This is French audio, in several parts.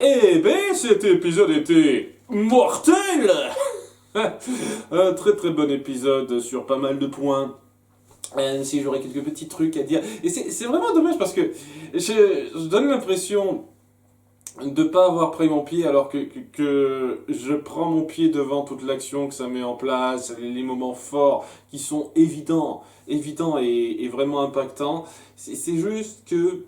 Eh ben, cet épisode était mortel. Un très très bon épisode sur pas mal de points. Si j'aurais quelques petits trucs à dire. Et c'est vraiment dommage parce que je donne l'impression de pas avoir pris mon pied alors que je prends mon pied devant toute l'action que ça met en place, les moments forts qui sont évidents et vraiment impactants. C'est juste que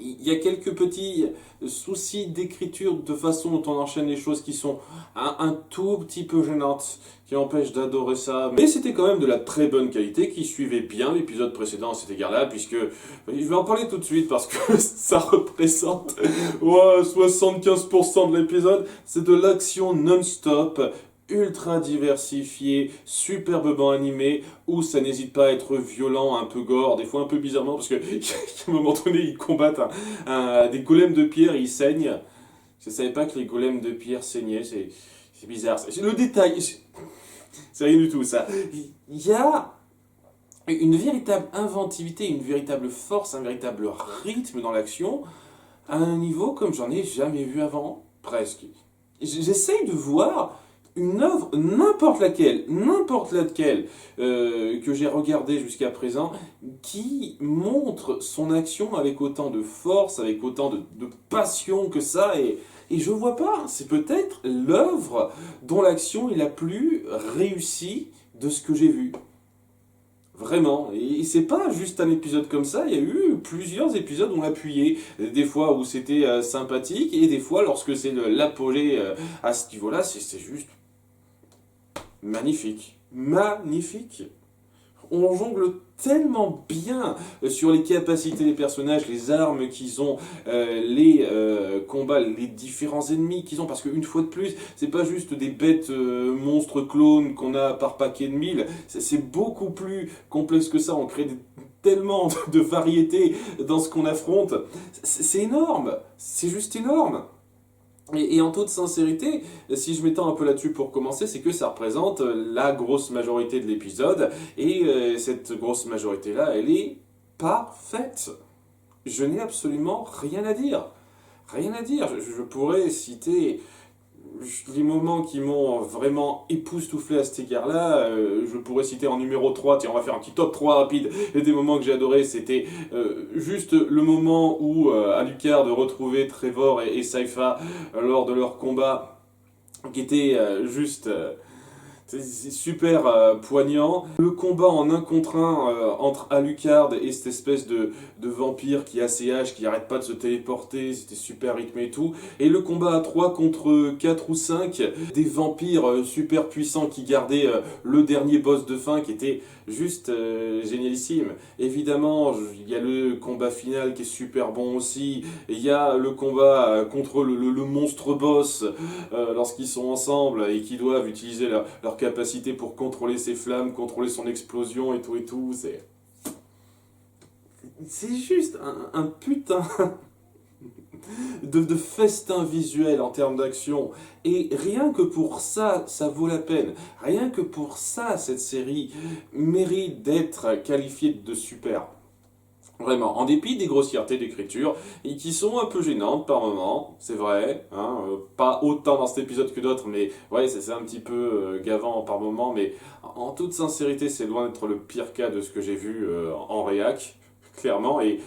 il y a quelques petits soucis d'écriture, de façon dont on enchaîne les choses qui sont un tout petit peu gênantes, qui empêchent d'adorer ça. Mais c'était quand même de la très bonne qualité, qui suivait bien l'épisode précédent à cet égard-là, puisque je vais en parler tout de suite parce que ça représente ouais, 75% de l'épisode. C'est de l'action non-stop, ultra diversifié, superbement animé, où ça n'hésite pas à être violent, un peu gore, des fois un peu bizarrement, parce que à un moment donné, ils combattent des golems de pierre et ils saignent. Je savais pas que les golems de pierre saignaient, c'est bizarre. Le détail, c'est rien du tout ça. Il y a une véritable inventivité, une véritable force, un véritable rythme dans l'action, à un niveau comme j'en ai jamais vu avant, presque. J'essaye de voir une œuvre, n'importe laquelle que j'ai regardée jusqu'à présent, qui montre son action avec autant de force, avec autant de passion que ça, et je vois pas, c'est peut-être l'œuvre dont l'action est la plus réussie de ce que j'ai vu. Vraiment, et c'est pas juste un épisode comme ça, il y a eu plusieurs épisodes où on appuyait, des fois où c'était sympathique, et des fois lorsque c'est l'apogée à ce niveau-là, c'est juste magnifique. Magnifique. On jongle tellement bien sur les capacités des personnages, les armes qu'ils ont, les combats, les différents ennemis qu'ils ont, parce qu'une fois de plus, c'est pas juste des bêtes monstres clones qu'on a par paquet de mille, c'est beaucoup plus complexe que ça, on crée tellement de variétés dans ce qu'on affronte, c'est énorme, c'est juste énorme. Et en toute sincérité, si je m'étends un peu là-dessus pour commencer, c'est que ça représente la grosse majorité de l'épisode, et cette grosse majorité-là, elle est parfaite. Je n'ai absolument rien à dire. Rien à dire. Je pourrais citer les moments qui m'ont vraiment époustouflé à cet égard-là, je pourrais citer en numéro 3, tiens on va faire un petit top 3 rapide, et des moments que j'ai adorés, c'était juste le moment où Alucard retrouvait Trevor et Sypha lors de leur combat, qui était juste c'est super poignant. Le combat en un contre un entre Alucard et cette espèce de vampire qui a ses haches, qui arrête pas de se téléporter, c'était super rythmé et tout. Et le combat à 3 contre 4 ou 5 des vampires super puissants qui gardaient le dernier boss de fin qui était juste génialissime. Évidemment, il y a le combat final qui est super bon aussi. Il y a le combat contre le monstre boss lorsqu'ils sont ensemble et qui doivent utiliser leur capacité pour contrôler ses flammes, contrôler son explosion et tout. C'est juste un putain de festin visuel en termes d'action. Et rien que pour ça, ça vaut la peine. Rien que pour ça, cette série mérite d'être qualifiée de super. Vraiment, en dépit des grossièretés d'écriture, et qui sont un peu gênantes par moments, c'est vrai, hein, pas autant dans cet épisode que d'autres, mais ouais, c'est un petit peu gavant par moments, mais en toute sincérité, c'est loin d'être le pire cas de ce que j'ai vu en réac, clairement, et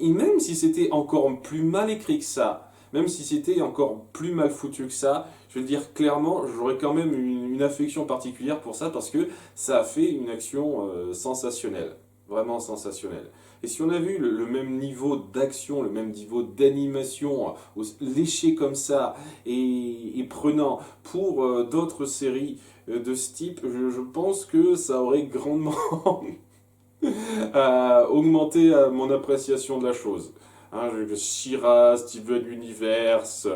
même si c'était encore plus mal écrit que ça, même si c'était encore plus mal foutu que ça, je veux le dire clairement, j'aurais quand même une affection particulière pour ça, parce que ça a fait une action sensationnelle, vraiment sensationnelle. Et si on a vu le même niveau d'action, le même niveau d'animation léché comme ça et prenant pour d'autres séries de ce type, je pense que ça aurait grandement augmenté mon appréciation de la chose. Hein, She-Ra, Steven Universe,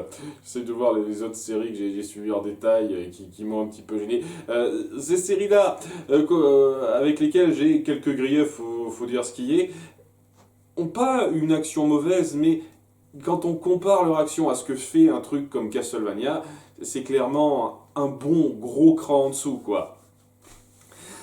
j'essaie de voir les autres séries que j'ai suivies en détail et qui m'ont un petit peu gêné. Ces séries-là, avec lesquelles j'ai quelques griefs, faut dire ce qui est, ont pas une action mauvaise, mais quand on compare leur action à ce que fait un truc comme Castlevania, c'est clairement un bon gros cran en dessous, quoi.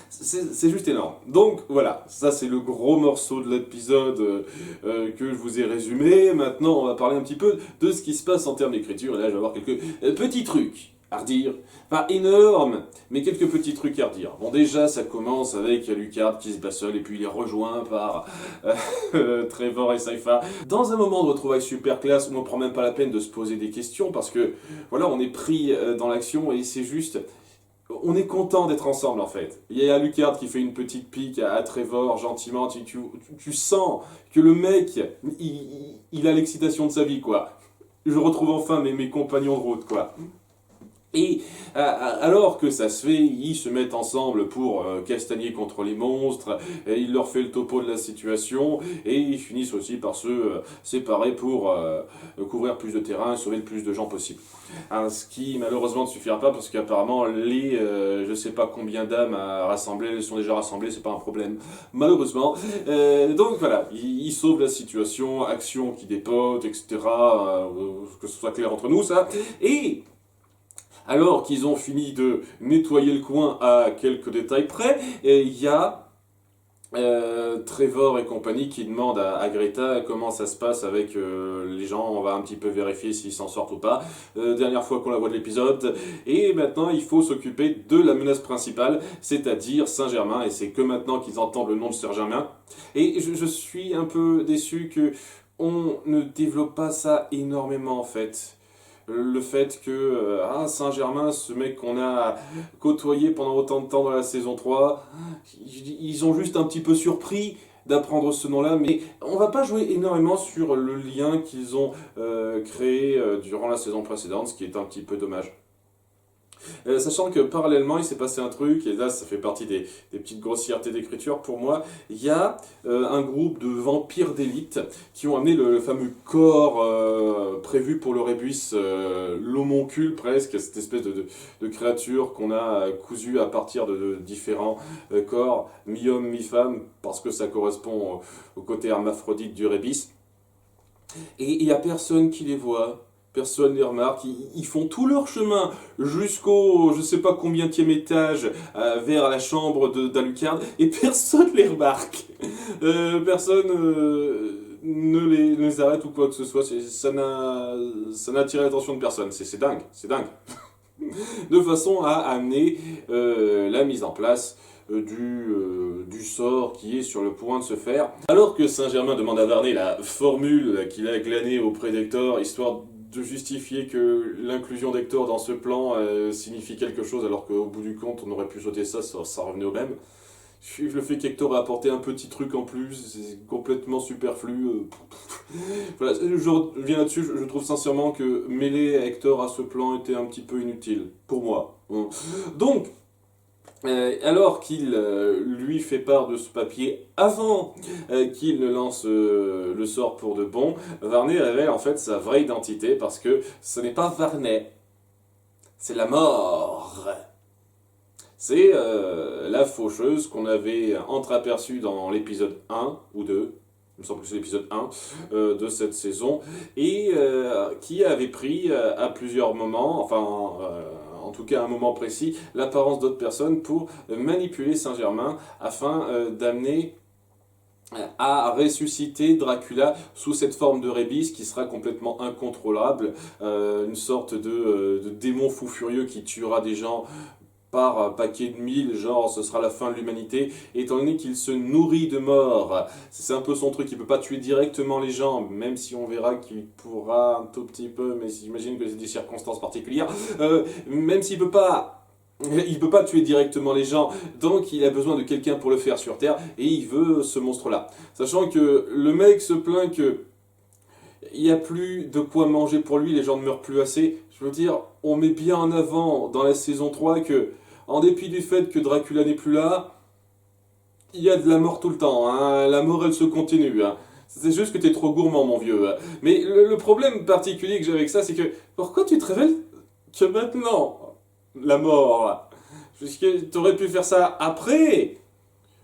c'est juste énorme. Donc voilà, ça c'est le gros morceau de l'épisode que je vous ai résumé. Maintenant, on va parler un petit peu de ce qui se passe en termes d'écriture. Et là, je vais avoir quelques petits trucs à redire. Pas énorme, mais quelques petits trucs à redire. Bon, déjà, ça commence avec Lucard qui se bat seul et puis il est rejoint par Trevor et Sypha. Dans un moment de retrouvailles super classe où on prend même pas la peine de se poser des questions parce que, voilà, on est pris dans l'action et c'est juste... On est content d'être ensemble en fait. Il y a Lucard qui fait une petite pique à Trevor gentiment. Tu sens que le mec, il a l'excitation de sa vie quoi. Je retrouve enfin mes compagnons de route quoi. Et alors que ça se fait, ils se mettent ensemble pour castagner contre les monstres, et il leur fait le topo de la situation, et ils finissent aussi par se séparer pour couvrir plus de terrain et sauver le plus de gens possible. Ce qui malheureusement ne suffira pas parce qu'apparemment les je sais pas combien d'âmes à rassembler, elles sont déjà rassemblées, c'est pas un problème, malheureusement. Donc voilà, ils sauvent la situation, action qui dépote, etc. Que ce soit clair entre nous ça, et... Alors qu'ils ont fini de nettoyer le coin à quelques détails près, il y a Trevor et compagnie qui demandent à Greta comment ça se passe avec les gens. On va un petit peu vérifier s'ils s'en sortent ou pas. Dernière fois qu'on la voit de l'épisode. Et maintenant, il faut s'occuper de la menace principale, c'est-à-dire Saint-Germain. Et c'est que maintenant qu'ils entendent le nom de Saint-Germain. Et je suis un peu déçu que on ne développe pas ça énormément en fait. Le fait que Saint-Germain, ce mec qu'on a côtoyé pendant autant de temps dans la saison 3, ils ont juste un petit peu surpris d'apprendre ce nom-là, mais on va pas jouer énormément sur le lien qu'ils ont créé durant la saison précédente, ce qui est un petit peu dommage. Sachant que parallèlement il s'est passé un truc, et là ça fait partie des petites grossièretés d'écriture pour moi, il y a un groupe de vampires d'élite qui ont amené le fameux corps prévu pour le rébus, l'homoncule presque, cette espèce de créature qu'on a cousu à partir de différents corps, mi-homme, mi-femme, parce que ça correspond au côté hermaphrodite du rébus. Et il n'y a personne qui les voit. Personne ne les remarque, ils font tout leur chemin jusqu'au je sais pas combienième étage vers la chambre d'Alucard et personne les remarque. Personne ne les arrête ou quoi que ce soit, ça n'a attiré l'attention de personne, c'est dingue, c'est dingue. De façon à amener la mise en place du sort qui est sur le point de se faire. Alors que Saint-Germain demande à Varney la formule qu'il a glanée auprès d'Hector, histoire de justifier que l'inclusion d'Hector dans ce plan signifie quelque chose, alors qu'au bout du compte, on aurait pu sauter ça revenait au même. Le fait qu'Hector a apporté un petit truc en plus, c'est complètement superflu. Voilà, je reviens là-dessus, je trouve sincèrement que mêler Hector à ce plan était un petit peu inutile, pour moi. Donc, alors qu'il lui fait part de ce papier avant qu'il ne lance le sort pour de bon, Varney révèle en fait sa vraie identité parce que ce n'est pas Varney, c'est la mort. C'est la faucheuse qu'on avait entreaperçue dans l'épisode 1 ou 2, il me semble que c'est l'épisode 1 de cette saison, et qui avait pris à plusieurs moments, en tout cas à un moment précis, l'apparence d'autres personnes pour manipuler Saint-Germain afin d'amener à ressusciter Dracula sous cette forme de rébis qui sera complètement incontrôlable, une sorte de démon fou furieux qui tuera des gens par paquet de mille, genre ce sera la fin de l'humanité, étant donné qu'il se nourrit de morts. C'est un peu son truc, il peut pas tuer directement les gens, même si on verra qu'il pourra un tout petit peu, mais j'imagine que c'est des circonstances particulières, même s'il peut pas... Il peut pas tuer directement les gens, donc il a besoin de quelqu'un pour le faire sur Terre, et il veut ce monstre-là. Sachant que le mec se plaint que il n'y a plus de quoi manger pour lui, les gens ne meurent plus assez. Je veux dire, on met bien en avant dans la saison 3 que, en dépit du fait que Dracula n'est plus là, il y a de la mort tout le temps, hein. La mort elle se continue. Hein. C'est juste que t'es trop gourmand mon vieux. Hein. Mais le problème particulier que j'ai avec ça, c'est que, pourquoi tu te révèles que maintenant, la mort, puisque t'aurais pu faire ça après.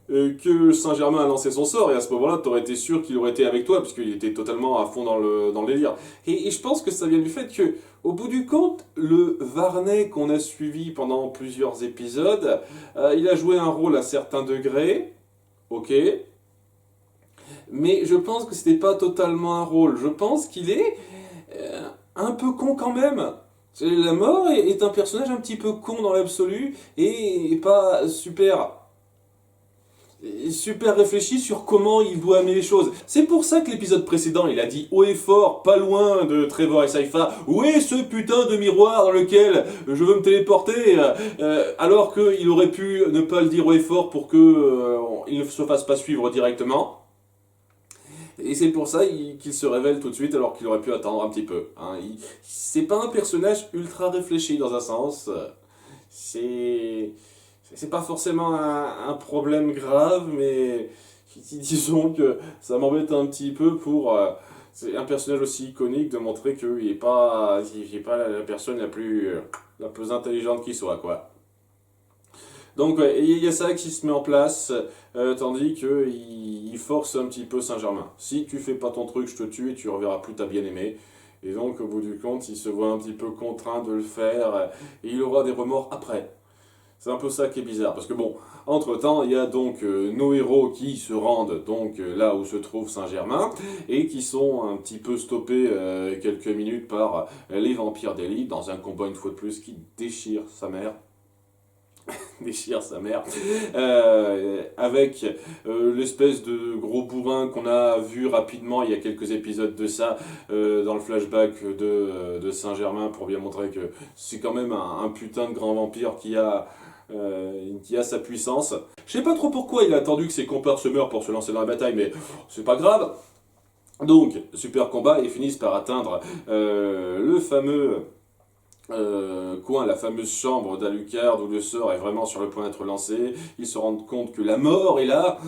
que Saint-Germain a lancé son sort, et à ce moment-là, t'aurais été sûr qu'il aurait été avec toi, puisqu'il était totalement à fond dans le délire. Et je pense que ça vient du fait que, au bout du compte, le Varney qu'on a suivi pendant plusieurs épisodes, il a joué un rôle à certains degrés, ok, mais je pense que c'était pas totalement un rôle. Je pense qu'il est un peu con quand même. La mort est un personnage un petit peu con dans l'absolu et pas super réfléchi sur comment il doit amener les choses. C'est pour ça que l'épisode précédent, il a dit haut et fort, pas loin de Trevor et Sypha, où est ce putain de miroir dans lequel je veux me téléporter, alors qu'il aurait pu ne pas le dire haut et fort pour que il ne se fasse pas suivre directement. Et c'est pour ça qu'il se révèle tout de suite alors qu'il aurait pu attendre un petit peu. Hein. C'est pas un personnage ultra réfléchi dans un sens. C'est c'est pas forcément un problème grave, mais disons que ça m'embête un petit peu pour c'est un personnage aussi iconique de montrer qu'il est pas la personne la plus intelligente qui soit, quoi. Donc ouais, il y a ça qui se met en place, tandis que il force un petit peu Saint-Germain. Si tu fais pas ton truc, je te tue et tu reverras plus ta bien-aimée. Et donc au bout du compte, il se voit un petit peu contraint de le faire, et il aura des remords après. C'est un peu ça qui est bizarre, parce que bon, entre-temps, il y a donc nos héros qui se rendent donc là où se trouve Saint-Germain, et qui sont un petit peu stoppés quelques minutes par les vampires d'élite, dans un combat une fois de plus qui déchire sa mère. Déchire sa mère, avec l'espèce de gros bourrin qu'on a vu rapidement il y a quelques épisodes de ça, dans le flashback de Saint-Germain, pour bien montrer que c'est quand même un putain de grand vampire qui a sa puissance. Je sais pas trop pourquoi il a attendu que ses compères se meurent pour se lancer dans la bataille, mais c'est pas grave. Donc, super combat, ils finissent par atteindre le fameux coin, la fameuse chambre d'Alucard où le sort est vraiment sur le point d'être lancé. Ils se rendent compte que la mort est là.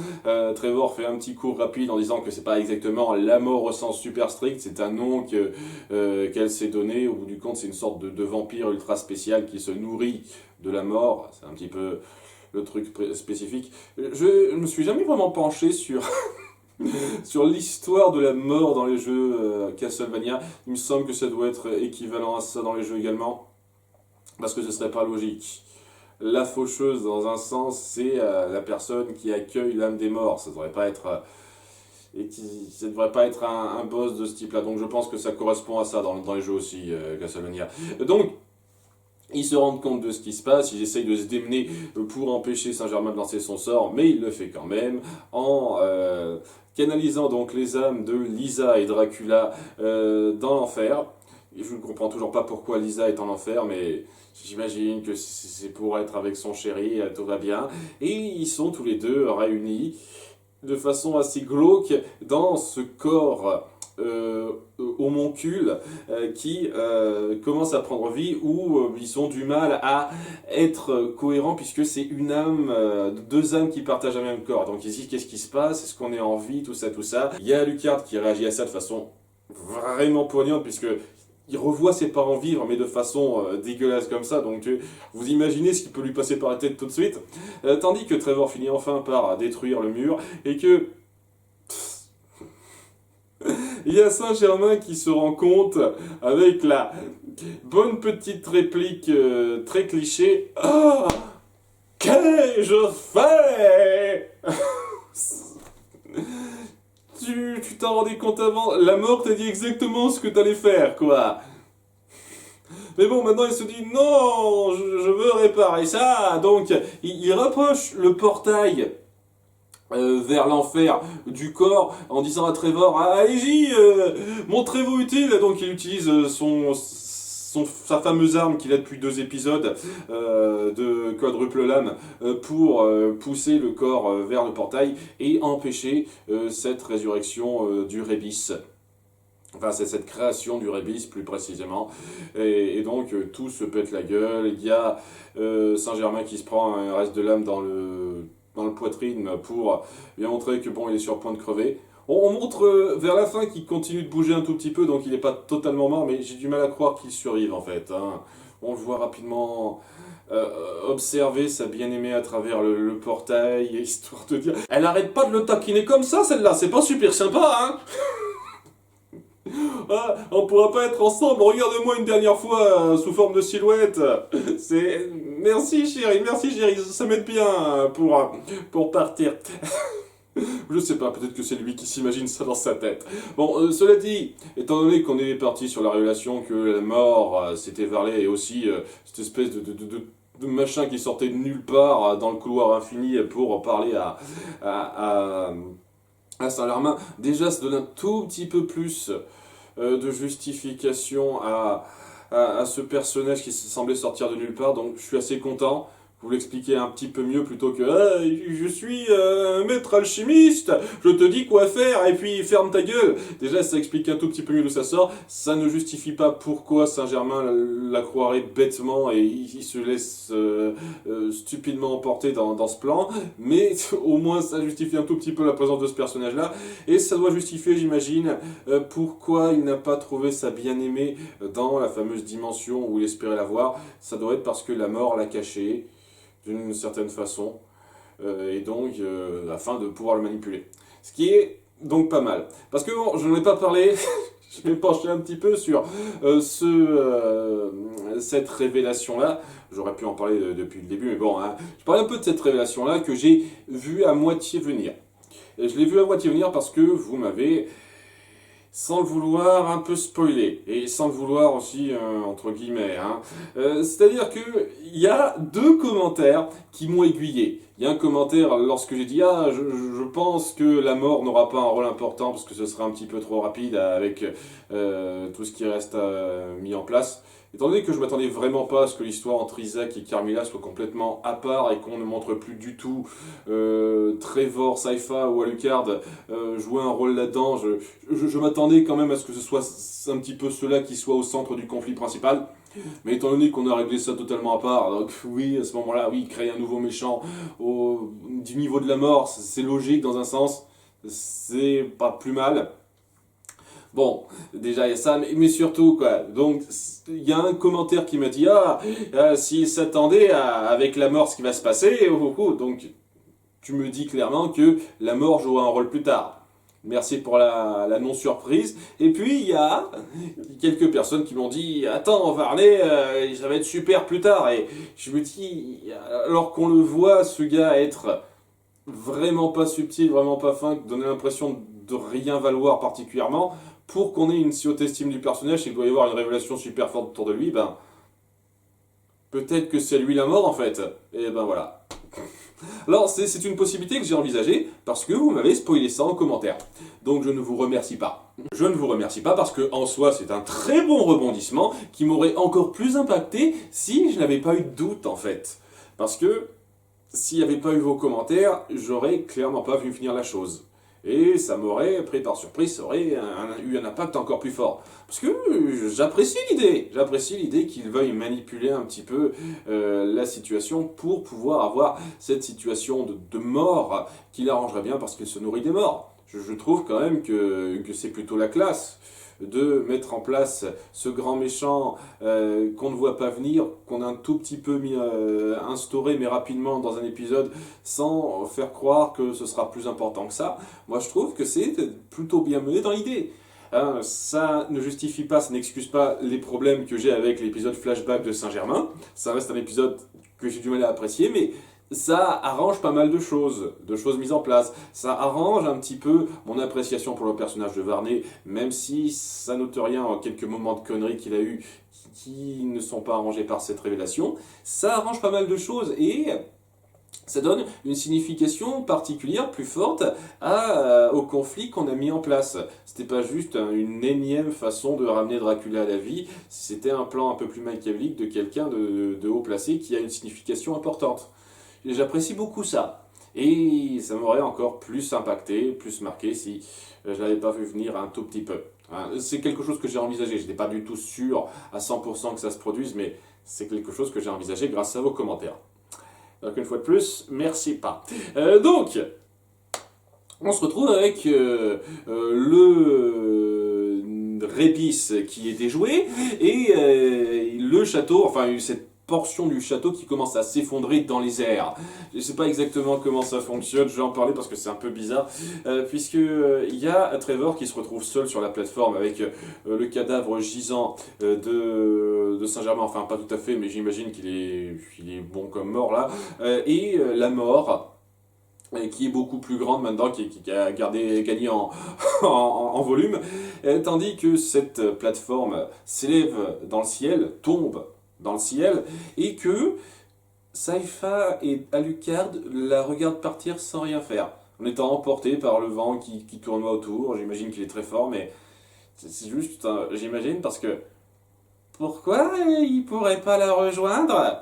Trevor fait un petit cours rapide en disant que c'est pas exactement la mort au sens super strict, c'est un nom qu'elle s'est donné. Au bout du compte, c'est une sorte de vampire ultra spécial qui se nourrit de la mort. C'est un petit peu le truc spécifique. Je me suis jamais vraiment penché sur l'histoire de la mort dans les jeux Castlevania. Il me semble que ça doit être équivalent à ça dans les jeux également, parce que ce serait pas logique. La faucheuse, dans un sens, c'est la personne qui accueille l'âme des morts. Ça devrait pas être ça devrait pas être un boss de ce type-là. Donc je pense que ça correspond à ça dans les jeux aussi, Castlevania. Donc ils se rendent compte de ce qui se passe, ils essayent de se démener pour empêcher Saint-Germain de lancer son sort, mais il le fait quand même en canalisant donc les âmes de Lisa et Dracula dans l'enfer. Je ne comprends toujours pas pourquoi Lisa est en enfer, mais j'imagine que c'est pour être avec son chéri, tout va bien. Et ils sont tous les deux réunis de façon assez glauque dans ce corps homoncule qui commence à prendre vie, où ils ont du mal à être cohérents puisque c'est une âme, deux âmes qui partagent un même corps. Donc ils disent qu'est-ce qui se passe, est-ce qu'on est en vie, tout ça, tout ça. Il y a Alucard qui réagit à ça de façon vraiment poignante puisque il revoit ses parents vivre, mais de façon dégueulasse comme ça, donc vous imaginez ce qui peut lui passer par la tête tout de suite. Tandis que Trevor finit enfin par détruire le mur, et que il y a Saint-Germain qui se rend compte, avec la bonne petite réplique très cliché, « Ah, qu'ai-je fait ?» Tu t'en rendais compte avant, la mort t'a dit exactement ce que t'allais faire, quoi. Mais bon, maintenant il se dit, non, je veux réparer ça, donc il rapproche le portail vers l'enfer du corps en disant à Trevor, ah, allez-y, montrez-vous utile. Donc il utilise sa fameuse arme qu'il a depuis 2 épisodes de quadruple lame pour pousser le corps vers le portail et empêcher cette résurrection du Rébis. Enfin, c'est cette création du Rébis, plus précisément. Et donc, tout se pète la gueule. Il y a Saint-Germain qui se prend un reste de lame dans le poitrine pour bien montrer que bon, il est sur le point de crever. On montre vers la fin qu'il continue de bouger un tout petit peu, donc il n'est pas totalement mort, mais j'ai du mal à croire qu'il survive en fait. Hein. On le voit rapidement observer sa bien-aimée à travers le portail, histoire de dire... Elle arrête pas de le taquiner comme ça, celle-là, c'est pas super sympa, hein. Ah, on pourra pas être ensemble, regarde-moi une dernière fois sous forme de silhouette. C'est... Merci chérie, ça m'aide bien pour partir. Je sais pas, peut-être que c'est lui qui s'imagine ça dans sa tête. Bon, cela dit, étant donné qu'on est parti sur la révélation que la mort, c'était Varley, et aussi cette espèce de machin qui sortait de nulle part dans le couloir infini pour parler à, à Saint-Germain, déjà ça donne un tout petit peu plus de justification à ce personnage qui semblait sortir de nulle part, donc je suis assez content. Vous l'expliquez un petit peu mieux plutôt que je suis maître alchimiste, je te dis quoi faire et puis ferme ta gueule. Déjà ça explique un tout petit peu mieux d'où ça sort. Ça ne justifie pas pourquoi Saint-Germain la croirait bêtement et il se laisse stupidement emporter dans ce plan, mais au moins ça justifie un tout petit peu la présence de ce personnage là, et ça doit justifier, j'imagine, pourquoi il n'a pas trouvé sa bien-aimée dans la fameuse dimension où il espérait la voir. Ça doit être parce que la mort l'a cachée d'une certaine façon, et donc afin de pouvoir le manipuler. Ce qui est donc pas mal. Parce que bon, je n'en ai pas parlé, je vais pencher un petit peu sur cette révélation-là. J'aurais pu en parler depuis le début, mais bon, hein, je parle un peu de cette révélation-là que j'ai vue à moitié venir. Et je l'ai vue à moitié venir parce que vous m'avez, sans le vouloir, un peu spoilé, et sans le vouloir aussi, entre guillemets, hein. C'est-à-dire que il y a deux commentaires qui m'ont aiguillé. Il y a un commentaire lorsque j'ai dit « Ah, je pense que la mort n'aura pas un rôle important, parce que ce sera un petit peu trop rapide avec tout ce qui reste mis en place ». Étant donné que je m'attendais vraiment pas à ce que l'histoire entre Isaac et Carmilla soit complètement à part et qu'on ne montre plus du tout Trevor, Sypha ou Alucard jouer un rôle là-dedans, je m'attendais quand même à ce que ce soit un petit peu ceux-là qui soient au centre du conflit principal. Mais étant donné qu'on a réglé ça totalement à part, donc oui, à ce moment-là, oui, créer un nouveau méchant du niveau de la mort, c'est logique dans un sens, c'est pas plus mal. Bon, déjà il y a ça, mais surtout quoi. Donc il y a un commentaire qui m'a dit s'il s'attendait avec la mort ce qui va se passer, donc tu me dis clairement que la mort jouera un rôle plus tard. Merci pour la non-surprise. Et puis il y a quelques personnes qui m'ont dit attends Varley, ça va être super plus tard. Et je me dis alors qu'on le voit ce gars être vraiment pas subtil, vraiment pas fin, donner l'impression de rien valoir particulièrement. Pour qu'on ait une si haute estime du personnage, et qu'il doit y avoir une révélation super forte autour de lui, ben... peut-être que c'est lui la mort, en fait. Et ben voilà. Alors, c'est une possibilité que j'ai envisagée, parce que vous m'avez spoilé ça en commentaire. Donc je ne vous remercie pas. Je ne vous remercie pas parce que, en soi, c'est un très bon rebondissement, qui m'aurait encore plus impacté si je n'avais pas eu de doute, en fait. Parce que, s'il n'y avait pas eu vos commentaires, j'aurais clairement pas vu finir la chose. Et ça m'aurait pris par surprise, ça aurait eu un impact encore plus fort. Parce que j'apprécie l'idée qu'il veuille manipuler un petit peu la situation pour pouvoir avoir cette situation de mort qui l'arrangerait bien parce qu'il se nourrit des morts. Je trouve quand même que c'est plutôt la classe de mettre en place ce grand méchant qu'on ne voit pas venir, qu'on a un tout petit peu instauré mais rapidement dans un épisode sans faire croire que ce sera plus important que ça. Moi je trouve que c'est plutôt bien mené dans l'idée. Hein, ça ne justifie pas, ça n'excuse pas les problèmes que j'ai avec l'épisode flashback de Saint-Germain. Ça reste un épisode que j'ai du mal à apprécier, mais ça arrange pas mal de choses mises en place. Ça arrange un petit peu mon appréciation pour le personnage de Varney, même si ça note rien en quelques moments de conneries qu'il a eu qui ne sont pas arrangés par cette révélation. Ça arrange pas mal de choses et ça donne une signification particulière, plus forte, au conflit qu'on a mis en place. C'était pas juste une énième façon de ramener Dracula à la vie, c'était un plan un peu plus machiavélique de quelqu'un de haut placé qui a une signification importante. J'apprécie beaucoup ça. Et ça m'aurait encore plus impacté, plus marqué si je ne l'avais pas vu venir un tout petit peu. C'est quelque chose que j'ai envisagé. Je n'étais pas du tout sûr à 100% que ça se produise, mais c'est quelque chose que j'ai envisagé grâce à vos commentaires. Donc une fois de plus, merci pas. Donc, on se retrouve avec le Rébis qui est déjoué et le château, enfin cette portion du château qui commence à s'effondrer dans les airs. Je ne sais pas exactement comment ça fonctionne, je vais en parler parce que c'est un peu bizarre, puisque il y a Trevor qui se retrouve seul sur la plateforme avec le cadavre gisant de Saint-Germain, enfin pas tout à fait, mais j'imagine qu'il est bon comme mort là, et la mort qui est beaucoup plus grande maintenant, qui a gagné en volume, tandis que cette plateforme s'élève dans le ciel, tombe dans le ciel, et que Saifa et Alucard la regardent partir sans rien faire, en étant emporté par le vent qui tournoie autour. J'imagine qu'il est très fort, mais c'est juste, j'imagine, parce que pourquoi il pourrait pas la rejoindre?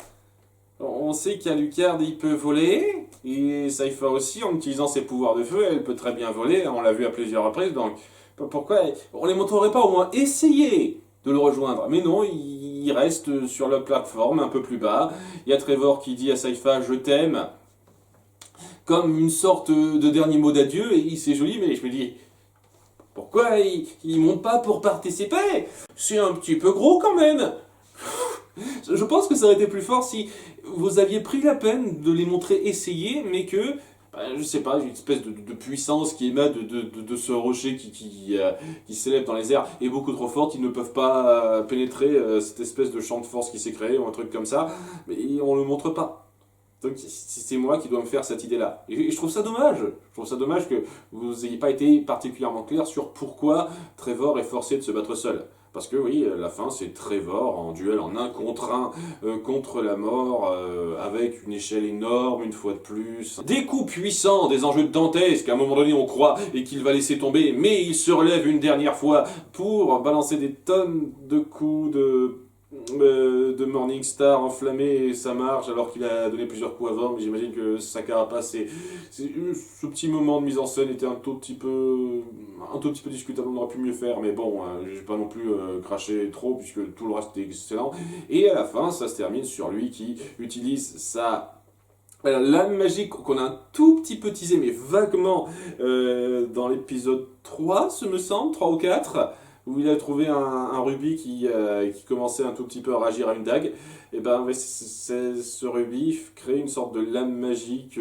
On sait qu'Alucard il peut voler, et Saifa aussi, en utilisant ses pouvoirs de feu, elle peut très bien voler, on l'a vu à plusieurs reprises, donc pourquoi on les montrerait pas au moins essayer de le rejoindre? Mais non, il reste sur la plateforme un peu plus bas. Il y a Trevor qui dit à Saifa je t'aime, comme une sorte de dernier mot d'adieu, et c'est joli, mais je me dis pourquoi il monte pas pour participer? C'est un petit peu gros quand même. Je pense que ça aurait été plus fort si vous aviez pris la peine de les montrer essayer, mais que, je sais pas, une espèce de puissance qui émane de ce rocher qui s'élève dans les airs est beaucoup trop forte, ils ne peuvent pas pénétrer cette espèce de champ de force qui s'est créé ou un truc comme ça, mais on le montre pas. Donc c'est moi qui dois me faire cette idée-là. Et je trouve ça dommage. Je trouve ça dommage que vous n'ayez pas été particulièrement clair sur pourquoi Trevor est forcé de se battre seul. Parce que oui, la fin c'est Trevor en duel en 1 contre 1 contre la mort, avec une échelle énorme une fois de plus. Des coups puissants, des enjeux dantesques, à un moment donné on croit et qu'il va laisser tomber, mais il se relève une dernière fois pour balancer des tonnes de coups de Morningstar enflammé et ça marche alors qu'il a donné plusieurs coups avant, mais j'imagine que sa carapace ce petit moment de mise en scène était un tout petit peu discutable, on aurait pu mieux faire, mais bon, j'ai pas non plus craché trop puisque tout le reste était excellent. Et à la fin ça se termine sur lui qui utilise la lame magique qu'on a un tout petit peu teasé mais vaguement dans l'épisode 3 ce me semble, 3 ou 4, où il a trouvé un rubis qui commençait un tout petit peu à réagir à une dague. Et ben ouais, ce rubis crée une sorte de lame magique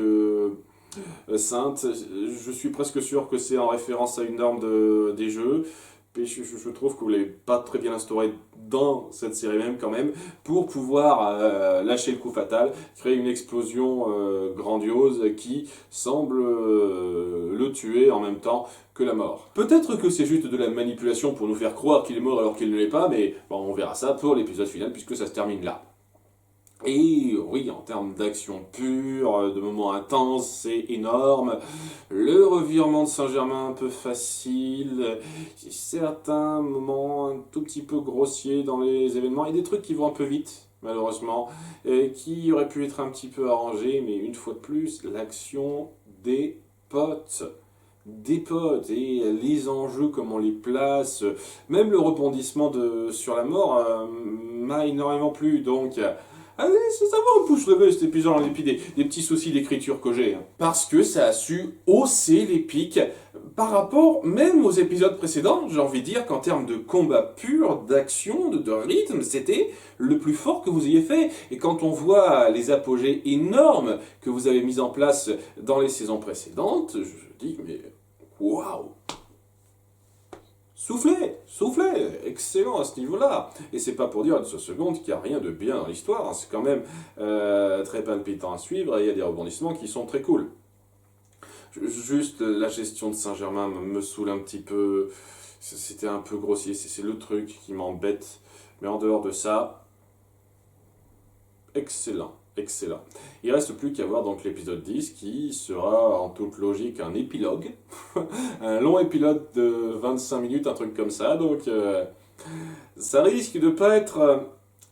sainte. Je suis presque sûr que c'est en référence à une norme des jeux. Et je trouve que vous l'avez pas très bien instauré dans cette série même quand même, pour pouvoir lâcher le coup fatal, créer une explosion grandiose qui semble le tuer en même temps que la mort. Peut-être que c'est juste de la manipulation pour nous faire croire qu'il est mort alors qu'il ne l'est pas, mais bon, on verra ça pour l'épisode final puisque ça se termine là. Et oui, en termes d'action pure, de moments intenses, c'est énorme. Le revirement de Saint-Germain un peu facile, certains moments un tout petit peu grossiers dans les événements, et des trucs qui vont un peu vite, malheureusement, et qui auraient pu être un petit peu arrangés, mais une fois de plus, l'action des potes. Et les enjeux, comment on les place, même le rebondissement sur la mort m'a énormément plu, donc... Allez, ça va, on pousse le cet épisode en dépit des petits soucis d'écriture que j'ai. Parce que ça a su hausser les pics par rapport même aux épisodes précédents. J'ai envie de dire qu'en termes de combat pur, d'action, de rythme, c'était le plus fort que vous ayez fait. Et quand on voit les apogées énormes que vous avez mis en place dans les saisons précédentes, je dis, mais waouh! Soufflez, excellent à ce niveau-là. Et c'est pas pour dire une seconde qu'il n'y a rien de bien dans l'histoire, hein. C'est quand même très palpitant à suivre et il y a des rebondissements qui sont très cool. Juste la gestion de Saint-Germain me saoule un petit peu, c'était un peu grossier, c'est le truc qui m'embête. Mais en dehors de ça, excellent. Il reste plus qu'à voir donc l'épisode 10 qui sera en toute logique un épilogue. Un long épilogue de 25 minutes, un truc comme ça. Donc ça risque de pas être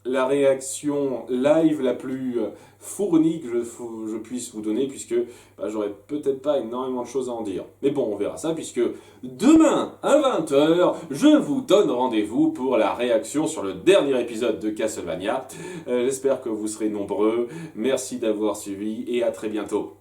la réaction live la plus fournie que je puisse vous donner, puisque j'aurais peut-être pas énormément de choses à en dire. Mais bon, on verra ça, puisque demain à 20h, je vous donne rendez-vous pour la réaction sur le dernier épisode de Castlevania. J'espère que vous serez nombreux. Merci d'avoir suivi et à très bientôt.